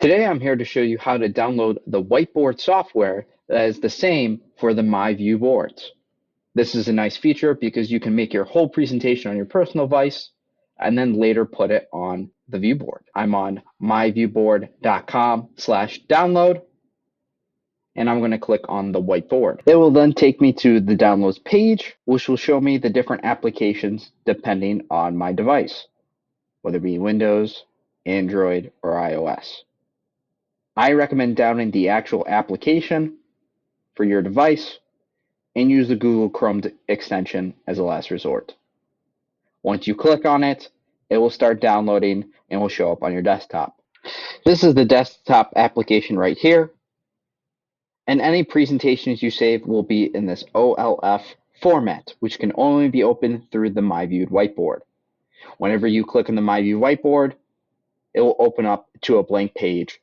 Today I'm here to show you how to download the Whiteboard software that is the same for the MyViewBoards. This is a nice feature because you can make your whole presentation on your personal device and then later put it on the viewboard. I'm on myviewboard.com/download and I'm going to click on the Whiteboard. It will then take me to the downloads page, which will show me the different applications depending on my device, whether it be Windows, Android, or iOS. I recommend downloading the actual application for your device and use the Google Chrome extension as a last resort. Once you click on it, it will start downloading and will show up on your desktop. This is the desktop application right here, and any presentations you save will be in this OLF format, which can only be opened through the MyViewed Whiteboard. Whenever you click on the MyViewed Whiteboard, it will open up to a blank page